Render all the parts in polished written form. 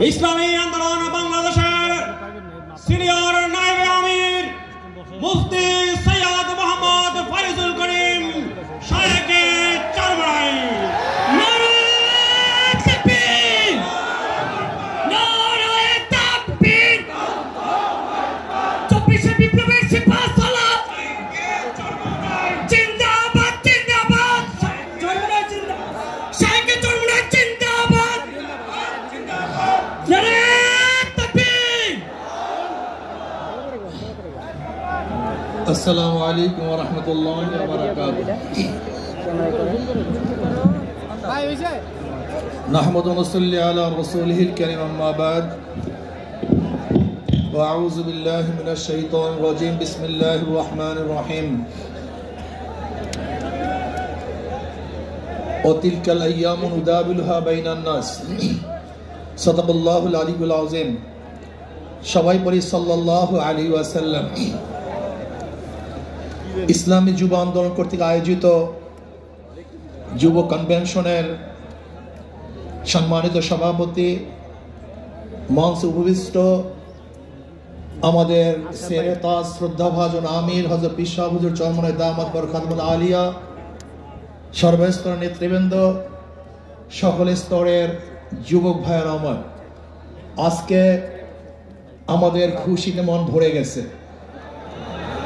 ইসলামী আন্দোলন বাংলাদেশের সিনিয়র নায়েবে আমির মুফতি সৈয়দ মোহাম্মদ ফয়জুল করিম শায়েখে চরমরাই। अस्सलामु अलैकुम व रहमतुल्लाहि व बरकातुहू। नहमदु व नसल्ली अला रसूलिहिल करीम अम्मा बाद व अऊज़ु बिल्लाहि मिनश शैतानिर रजीम बिस्मिल्लाहिर रहमानिर रहीम। व तिलकल अय्यामु नुदाविलुहा बैनान नास। सदक़ल्लाहुल अलियुल अज़ीम। सबाई पढ़ी सल्लल्लाहु अलैहि वसल्लम। ইসলামী যুব আন্দোলন কর্তৃক আয়োজিত যুব কনভেনশনের সম্মানিত সভাপতি, মঞ্চে উপবিষ্ট আমাদের সেরেতাজ শ্রদ্ধাভাজন আমির হযরত পীর সাহেব হুজুর চরমনাই দামাত বরকাতুল আলিয়া, সর্বস্তরের নেতৃবৃন্দ, সকল স্তরের যুবক ভাইয়েরা আমার, আজকে আমাদের খুশিতে মন ভরে গেছে।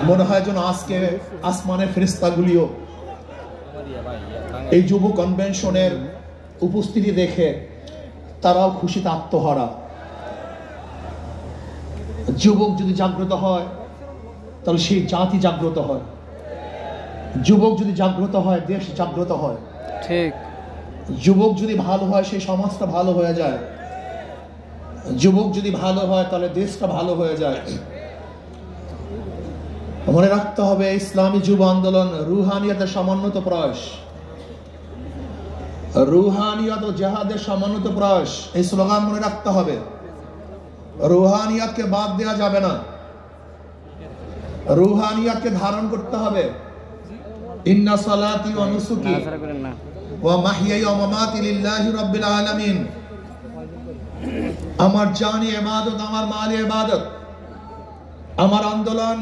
মনে হয় যেন আজকে আসমানের ফেরেশতাগুলিও এই যুব কনভেনশনের উপস্থিতি দেখে তারাও খুশিতে আত্মহারা। যুবক যদি জাগ্রত হয় তাহলে সেই জাতি জাগ্রত হয়, যুবক যদি জাগ্রত হয় দেশ জাগ্রত হয়, ঠিক। যুবক যদি ভালো হয় সেই সমাজটা ভালো হয়ে যায়, যুবক যদি ভালো হয় তাহলে দেশটা ভালো হয়ে যায়। মনে রাখতে হবে ইসলামী যুব আন্দোলন রুহানিয়তের সমন্বিত প্রয়াস, রুহানিয়ত ও জিহাদের সমন্বিত প্রয়াস। এই স্লোগান মনে রাখতে হবে। রুহানিয়তকে বাদ দেওয়া যাবে না, রুহানিয়তকে ধারণ করতে হবে। ইন্না সালাতি ওয়া নুসুকি ওয়া মাহইয়াই ওয়া মামাতি লিল্লাহি রাব্বিল আলামিন। আমার জানি ইবাদত, আমার মাল ইবাদত, আমার আন্দোলন,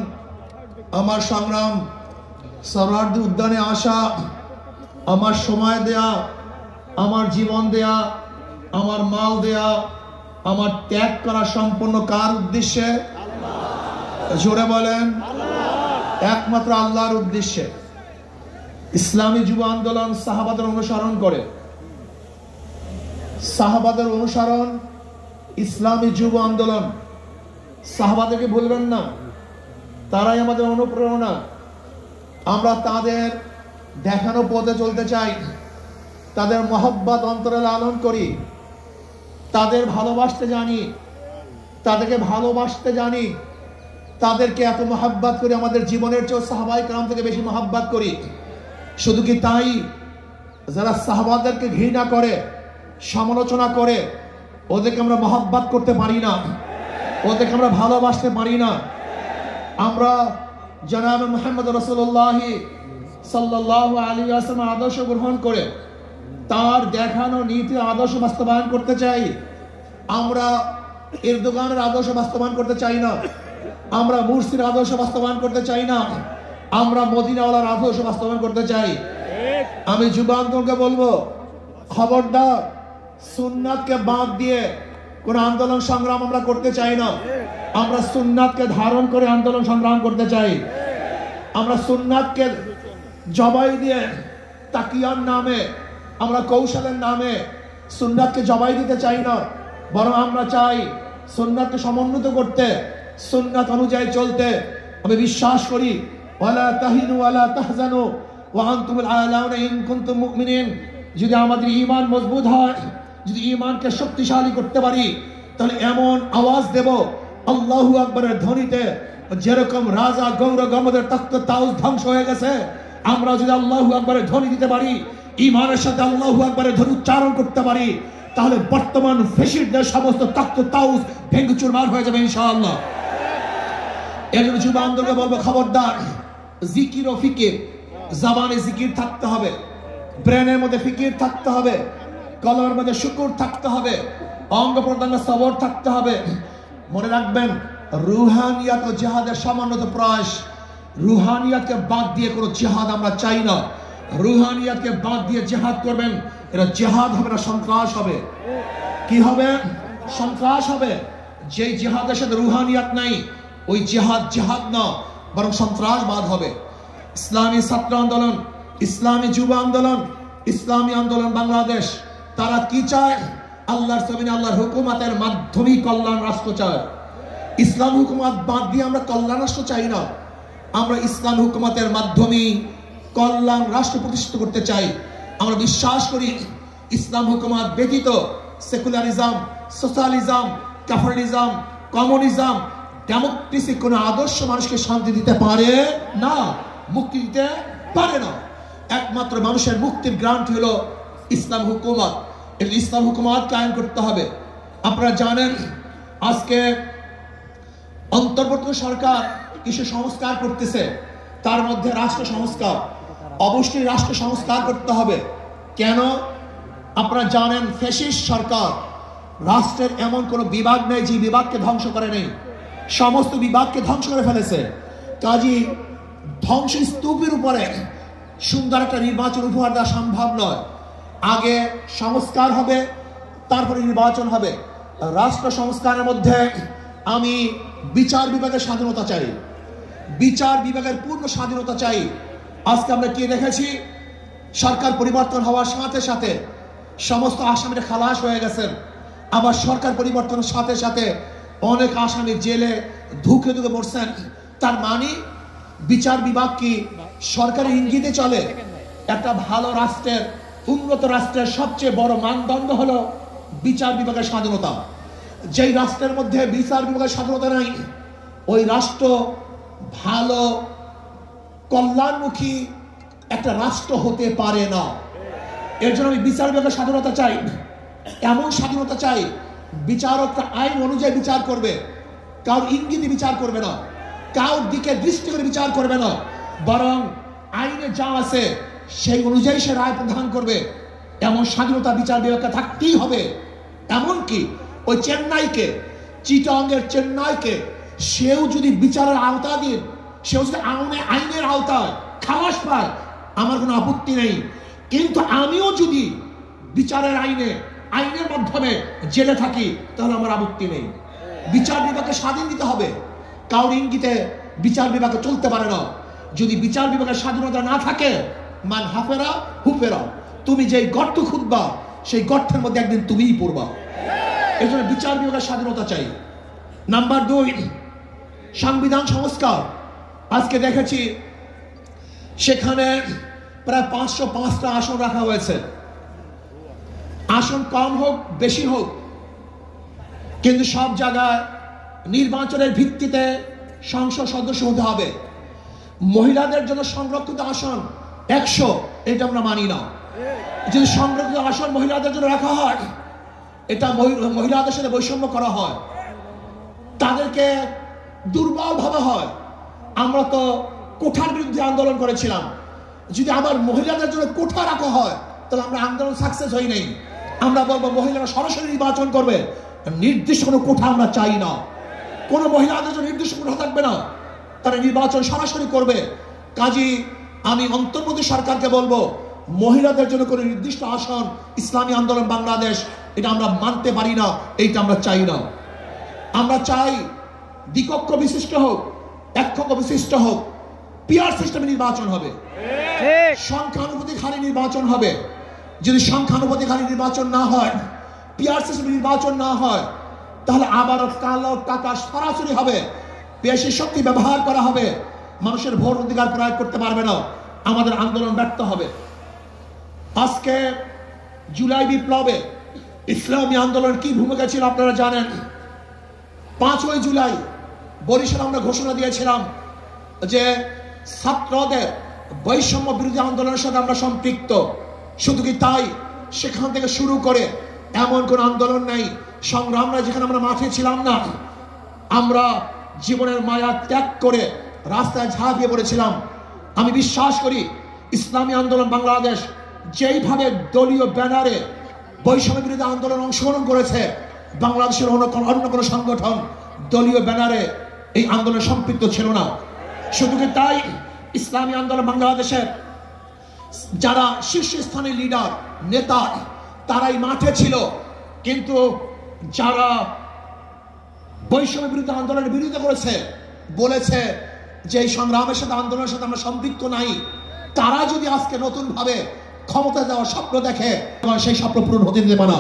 আমার সংগ্রাম, সরওয়ার্দী উদ্যানে আসা, আমার সময় দেয়া, আমার জীবন দেয়া, আমার মাল দেয়া, আমার ত্যাগ করা সম্পূর্ণ কার উদ্দেশ্যে? জোরে বলেন, একমাত্র আল্লাহর উদ্দেশ্যে। ইসলামী যুব আন্দোলন সাহাবাদের অনুসরণ করে, সাহাবাদের অনুসরণ ইসলামী যুব আন্দোলন। সাহাবাদেরকে ভুলবেন না, তারাই আমাদের অনুপ্রেরণা। আমরা তাদের দেখানো পথে চলতে চাই, তাদের মহব্বত অন্তরে লালন করি, তাদের ভালোবাসতে জানি, তাদেরকে ভালোবাসতে জানি, তাদেরকে এত মহব্বত করি আমাদের জীবনের চেয়ে সাহাবায়ে কেরাম থেকে বেশি মহব্বত করি। শুধু কি তাই, যারা সাহাবাদেরকে ঘৃণা করে, সমালোচনা করে, ওদেরকে আমরা মহব্বত করতে পারি না, ওদেরকে আমরা ভালোবাসতে পারি না। আমরা জনাব মুহাম্মদ রাসূলুল্লাহ সাল্লাল্লাহু আলাইহি ওয়াসাল্লাম আদর্শ গ্রহণ করে তার দেখানো নীতি আদর্শ বাস্তবায়ন করতে চাই। আমরা এরদোগানের আদর্শ বাস্তবায়ন করতে চাই না, আমরা মুরসির আদর্শ বাস্তবায়ন করতে চাই না, আমরা মদিনাওয়ালার আদর্শ বাস্তবায়ন করতে চাই। আমি যুব আন্দোলনকে বলবো, খবরদার সুন্নাতকে বাদ দিয়ে কোন আন্দোলন সংগ্রাম আমরা করতে চাই না। আমরা সুন্নাতকে ধারণ করে আন্দোলন সংগ্রাম করতে চাই। আমরা সুন্নাতকে জবাই দিয়ে তাকিয়ার নামে, আমরা কৌশলের নামে সুন্নাতকে জবাই দিতে চাই না, বরং আমরা চাই সুন্নাতকে সমন্বিত করতে, সুন্নাত অনুযায়ী চলতে। আমি বিশ্বাস করি ওয়ালা তাহিনু ওয়ালা তাহজানু ওয়া আনতুমুল আ'লাউনা ইন কুনতুম মুমিনিন। যদি আমাদের ঈমান মজবুত হয়, যদি ঈমানকে শক্তিশালী করতে পারি, তাহলে এমন আওয়াজ দেব আল্লাহু আকবরের ধ্বনিতে, যেরকম রাজা গৌর গমদের তখ্ত তাউস ধ্বংস হয়ে গেছে, আমরা যদি আল্লাহু আকবরের ধ্বনি দিতে পারি, ঈমানের সাথে আল্লাহু আকবরের ধ্বনি উচ্চারণ করতে পারি, তাহলে বর্তমান ফেশিস্টদের সমস্ত তখ্ত তাউস ভেঙে চুরমার হয়ে যাবে ইনশাআল্লাহ। এর জন্য যুব আন্দোলনকে বলবো, খবরদার জিকির ও ফিকির, জবানে জিকির থাকতে হবে, ব্রেনের মধ্যে ফিকির থাকতে হবে, কলমের মধ্যে শুকর থাকতে হবে, অঙ্গ প্রত্যঙ্গ সবর থাকতে হবে। মনে রাখবেন, রুহানিয়াত ও জিহাদের সামান্যত প্রয়াস। রুহানিয়াতকে বাদ দিয়ে কোনো জিহাদ আমরা চাই না। রুহানিয়াতকে বাদ দিয়ে জিহাদ করবেন, এটা জিহাদ হবে না, সন্ত্রাস হবে। কি হবে? সন্ত্রাস হবে। যেই জিহাদের সাথে রুহানিয়াত নাই, ওই জিহাদ জিহাদ না, বরং সন্ত্রাসবাদ হবে। ইসলামী ছাত্র আন্দোলন, ইসলামী যুব আন্দোলন, ইসলামী আন্দোলন বাংলাদেশ, তারা কি চায়? আল্লাহর জমিনে আল্লাহর হুকুমতের মাধ্যমে কল্যাণ রাষ্ট্র চায়। ইসলাম হুকুমত বাদ দিয়ে আমরা কল্যাণ রাষ্ট্র চাই না। আমরা ইসলাম হুকুমতের মাধ্যমে কল্যাণ রাষ্ট্র প্রতিষ্ঠিত করতে চাই। আমরা বিশ্বাস করি ইসলাম হুকুমত ব্যতীত secularism, socialism, capitalism, communism, democracy কোন আদর্শ মানুষকে শান্তি দিতে পারে না, মুক্তি দিতে পারে না। একমাত্র মানুষের মুক্তির গ্রান্ট হলো ইসলাম হুকুমত। এই ইসলাম হুকুমত কায়েম করতে হবে। আপনারা জানেন আজকে অন্তর্বর্তী সরকার কিছু সংস্কার করতেছে, তার মধ্যে রাষ্ট্র সংস্কার। অবশ্যই রাষ্ট্র সংস্কার করতে হবে। কেন? আপনারা জানেন ফ্যাসিস্ট সরকার, রাষ্ট্রের এমন কোন বিভাগ নেই যে বিভাগকে ধ্বংস করে নেই, সমস্ত বিভাগকে ধ্বংস করে ফেলেছে। কাজী ধ্বংস স্তূপের উপরে সুন্দর একটা নির্বাচন উপহার দেওয়া সম্ভব নয়। আগে সংস্কার হবে, তারপরে নির্বাচন হবে। রাষ্ট্র সংস্কারের মধ্যে আমি বিচার বিভাগের স্বাধীনতা চাই, বিচার বিভাগের পূর্ণ স্বাধীনতা চাই। আজকে আমরা কি দেখেছি? সরকার পরিবর্তন হওয়ার সাথে সাথে সমস্ত আসামিরা খালাস হয়ে গেছেন। আবার সরকার পরিবর্তনের সাথে সাথে অনেক আসামি জেলে ধুকে ধুকে মরছেন। তার মানে বিচার বিভাগ কি সরকারি ইঙ্গিতে চলে? একটা ভালো রাষ্ট্রের, উন্নত রাষ্ট্রের সবচেয়ে বড় মানদণ্ড হলো বিচার বিভাগের স্বাধীনতা। যেই রাষ্ট্রের মধ্যে বিচার বিভাগের স্বাধীনতা নাই, ওই রাষ্ট্র ভালো কল্যাণমুখী একটা রাষ্ট্র হতে পারে না। এর জন্য আমি বিচার বিভাগের স্বাধীনতা চাই। এমন স্বাধীনতা চাই, বিচারকরা আইন অনুযায়ী বিচার করবে, কারোর ইঙ্গিতে বিচার করবে না, কারোর দিকে দৃষ্টি করে বিচার করবে না, বরং আইনে যা আছে সেই অনুযায়ী সে রায় প্রদান করবে। এমন স্বাধীনতা বিচার বিভাগকে থাকতেই হবে। এমনকি ওই চেন্নাইকে, চিটাগংয়ের চেন্নাইকে, সেও যদি বিচারের আওতা দিন, সেও যদি আইনের আওতায় খালাস পায়, আমার কোনো আপত্তি নেই। কিন্তু আমিও যদি বিচারের আইনের মাধ্যমে জেলে থাকি, তাহলে আমার আপত্তি নেই। বিচার বিভাগকে স্বাধীন দিতে হবে। কারোর ইঙ্গিতে বিচার বিভাগে চলতে পারে না। যদি বিচার বিভাগের স্বাধীনতা না থাকে, মান হাফেরা হুফেরা, তুমি যেই গর্ত খুঁজবা সেই গর্তের মধ্যে একদিন তুমিই পড়বা। এই জন্য বিচার বিভাগের স্বাধীনতা চাই। নাম্বার 2, সংবিধান সংস্কার। আজকে দেখেছি সেখানে প্রায় 505টা আসন রাখা হয়েছে। আসন কম হোক বেশি হোক, কিন্তু সব জায়গায় নির্বাচনের ভিত্তিতে সংসদ সদস্য হতে হবে। মহিলাদের জন্য সংরক্ষিত আসন 100, এটা আমরা মানি না। যদি সংরক্ষিত আসন মহিলাদের জন্য রাখা হয়, এটা মহিলাদের সাথে বৈষম্য করা হয়, তাদেরকে দুর্বল ভাবা হয়। আমরা তো কোঠার বিরুদ্ধে আন্দোলন করেছিলাম। যদি আবার মহিলাদের জন্য কোঠা রাখা হয়, তাহলে আমরা আন্দোলন সাকসেস হই নাই। আমরা বলবো মহিলারা সরাসরি নির্বাচন করবে, নির্দিষ্ট কোনো কোঠা আমরা চাই না। কোনো মহিলাদের জন্য নির্দিষ্ট কোঠা থাকবে না, তারা নির্বাচন সরাসরি করবে। কাজী আমি অন্তর্বর্তী সরকারকে বলবো, মহিলাদের জন্য কোনো নির্দিষ্ট আসন ইসলামী আন্দোলন বাংলাদেশ, এটা আমরা মানতে পারি না, এইটা আমরা চাই না। আমরা চাই দ্বিকক্ষ বিশিষ্ট হোক, এককক্ষ বিশিষ্ট হোক, পিয়ার সিস্টেমে নির্বাচন হবে, সংখ্যানুপাতিক হারে নির্বাচন হবে। যদি সংখ্যানুপাতিক হারে নির্বাচন না হয়, পিয়ার সিস্টেমে নির্বাচন না হয়, তাহলে আবারও কালো টাকা সরাসরি হবে, পেশি শক্তি ব্যবহার করা হবে, মানুষের ভোট অধিকার প্রয়োগ করতে পারবে না, আমাদের আন্দোলন ব্যর্থ হবে। আজকে জুলাই বিপ্লবে ইসলামী আন্দোলন কি ভূমিকা ছিল আপনারা জানেন। 5ই জুলাই বরিশালে আমরা ঘোষণা দিয়েছিলাম যে ছাত্রদের বৈষম্য বিরোধী আন্দোলনের সাথে আমরা সম্পৃক্ত। শুধু কি তাই, সেখান থেকে শুরু করে এমন কোন আন্দোলন নেই, সংগ্রাম নাই যেখানে আমরা মাঠে ছিলাম না। আমরা জীবনের মায়া ত্যাগ করে রাস্তায় ঝাঁপিয়ে পড়েছিলাম। আমি বিশ্বাস করি ইসলামী আন্দোলন বাংলাদেশ যেইভাবে দলীয় ব্যানারে বৈষম্য বিরোধী আন্দোলন অংশগ্রহণ করেছে, বাংলাদেশের অন্য কোনো সংগঠন দলীয় ব্যানারে এই আন্দোলনে সম্পৃক্ত ছিল না। শুধু কি তাই, ইসলামী আন্দোলন বাংলাদেশের যারা শীর্ষস্থানীয় লিডার নেতা তারাই মাঠে ছিল, কিন্তু যারা বৈষম্য বিরুদ্ধে আন্দোলনের বিরোধিতা করেছে, বলেছে যে এই সংগ্রামের সাথে আন্দোলনের সাথে আমরা সম্পৃক্ত নাই, তারা যদি আজকে নতুন ভাবে ক্ষমতা দেওয়ার স্বপ্ন দেখে, সেই স্বপ্ন পূরণ হতে দেবে না।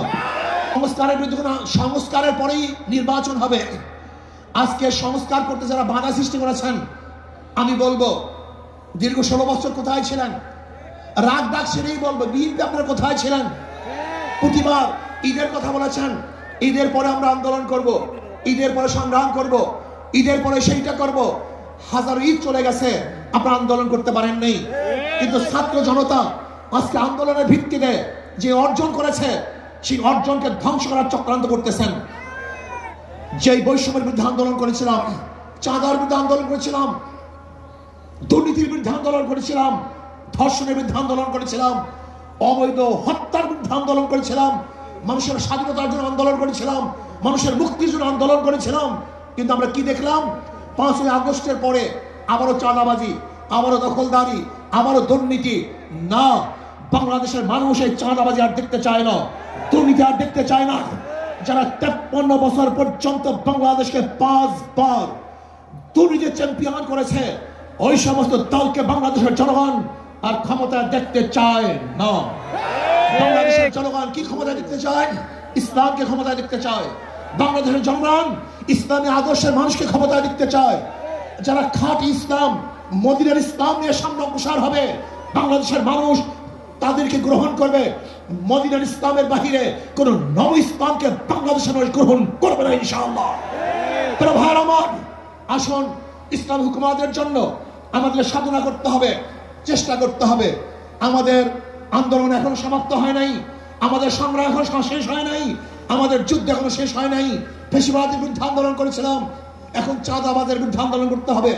সংস্কারের বিরুদ্ধে সংস্কারের পরেই নির্বাচন হবে। আজকে সংস্কার করতে যারা বাধা সৃষ্টি করেছেন, আমি বলবো দীর্ঘ 16 বছর কোথায় ছিলেন? রাগ ডাক সেরেই বলবো, বিএনপি আপনারা কোথায় ছিলেন? প্রতিবার ঈদের কথা বলেছেন, ঈদের পরে আমরা আন্দোলন করব, ঈদের পরে সংগ্রাম করব, ঈদের পরে সেইটা করব। হাজার ঈদ চলে গেছে, আপনারা আন্দোলন করতে পারেন নাই। কিন্তু ছাত্র জনতা আজকে আন্দোলনের ভিত্তিতে যে অর্জন করেছে, সেই অর্জনকে ধ্বংস করার চক্রান্ত করতেছেন। যেই বৈষম্যের বিরুদ্ধে আন্দোলন করেছিলাম, চাঁদার বিরুদ্ধে আন্দোলন করেছিলাম, দুর্নীতির বিরুদ্ধে আন্দোলন করেছিলাম, ধর্ষণের বিরুদ্ধে আন্দোলন করেছিলাম, অবৈধ হত্যার বিরুদ্ধে আন্দোলন করেছিলাম, মানুষের স্বাধীনতার জন্য আন্দোলন করেছিলাম, মানুষের মুক্তির জন্য আন্দোলন করেছিলাম। কিন্তু আমরা কি দেখলাম? 5ই আগস্টের পরে আবারও চাঁদাবাজি, আবারও দখলদারি, আবারও দুর্নীতি। না, বাংলাদেশের মানুষ এই চাঁদাবাজি আর দেখতে চায় না, দুর্নীতি আর দেখতে চায় না। যারা 53 বছর পর্যন্ত বাংলাদেশকে 5 বার দুর্নীতির চ্যাম্পিয়ন করেছে, ওই সমস্ত দলকে বাংলাদেশের জনগণ আর ক্ষমতা দেখতে চায় না। বাংলাদেশের জনগণ কি ক্ষমতা দেখতে চায়? ইসলামকে ক্ষমতা দেখতে চায়। বাংলাদেশের জনগণ ইসলামী আদর্শের মানুষকে ক্ষমতা দেখতে চায়। যারা খাঁটি ইসলাম, মদিনার ইসলাম নিয়ে সামনে অগ্রসর হবে, বাংলাদেশের মানুষ তাদেরকে গ্রহণ করবে। মদিনার ইসলামের বাহিরে কোন নব ইসলামকে বাংলাদেশের মানুষ গ্রহণ করবে না ইনশাআল্লাহ। তারা ভাই আমার, আসুন ইসলাম হুকুমাতের জন্য আমাদের সাধনা করতে হবে, চেষ্টা করতে হবে। আমাদের আন্দোলন এখনো সমাপ্ত হয় নাই, আমাদের সংগ্রাম এখনো শেষ হয় নাই, আমাদের যুদ্ধ এখনো শেষ হয় নাই। ফ্যাসিবাদের বিরুদ্ধে আন্দোলন করেছিলাম, এখন চাঁদাবাজের বিরুদ্ধে আন্দোলন করতে হবে,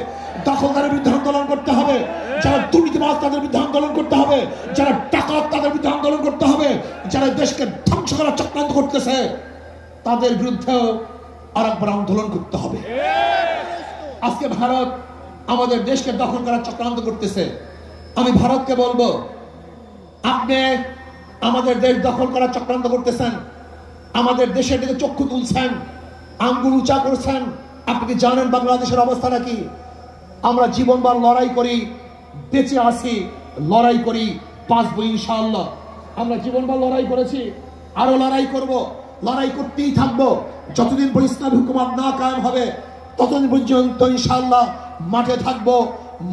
দখলদারের বিরুদ্ধে আন্দোলন করতে হবে, যারা দুর্নীতিবাজ তাদের বিরুদ্ধে আন্দোলন করতে হবে, যারা ডাকাত তাদের বিরুদ্ধে আন্দোলন করতে হবে, যারা দেশকে ধ্বংস করার চক্রান্ত করতেছে তাদের বিরুদ্ধেও আরেকবার আন্দোলন করতে হবে। আজকে ভারত আমাদের দেশকে দখল করার চক্রান্ত করতেছে। আমি ভারতকে বলবো, আপনি আমাদের দেশ দখল করার চক্রান্ত করতেছেন, আমাদের দেশের দিকে চক্ষু তুলছেন, আঙ্গুল উঁচা করছেন। আপনি কি জানেন বাংলাদেশের অবস্থাটা কি? আমরা জীবনবার লড়াই করি, বেঁচে আছি, লড়াই করি, বাঁচবো ইনশাআল্লাহ। আমরা জীবনবার লড়াই করেছি, আরো লড়াই করব, লড়াই করতেই থাকবো। যতদিন পর্যন্ত ইসলামী হুকুমত না কায়েম হবে, ততদিন পর্যন্ত ইনশাআল্লাহ মাঠে থাকবো,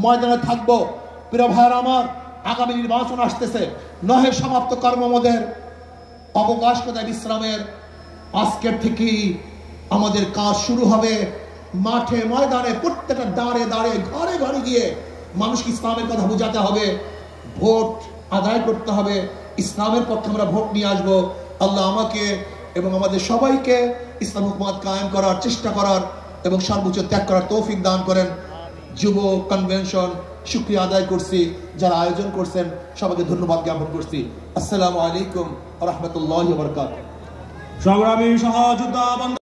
ময়দানে থাকবো। প্রিয় ভাইয়েরা আমার, আগামী নির্বাচন আসতেছে, নহে সমাপ্ত কর্মমদের অবকাশ কোথায় বিশ্রামের। আজকের থেকেই আমাদের কাজ শুরু হবে। মাঠে ময়দানে প্রত্যেকটা দাঁড়ে দাঁড়ে ঘরে ঘরে গিয়ে মানুষকে ইসলামের কথা বোঝাতে হবে, ভোট আদায় করতে হবে, ইসলামের পক্ষে আমরা ভোট নিয়ে আসবো। আল্লাহ আমাকে এবং আমাদের সবাইকে ইসলাম হুকুমত কায়েম করার চেষ্টা করার এবং সর্বোচ্চ ত্যাগ করার তৌফিক দান করেন। যুব কনভেনশন শুকরিয়া আদায় করছি, যারা আয়োজন করছেন সবাইকে ধন্যবাদ জ্ঞাপন করছি। আসসালামু আলাইকুম ওয়া রাহমাতুল্লাহি ওয়া বারাকাতুহু। সংগ্রামী সহযোদ্ধা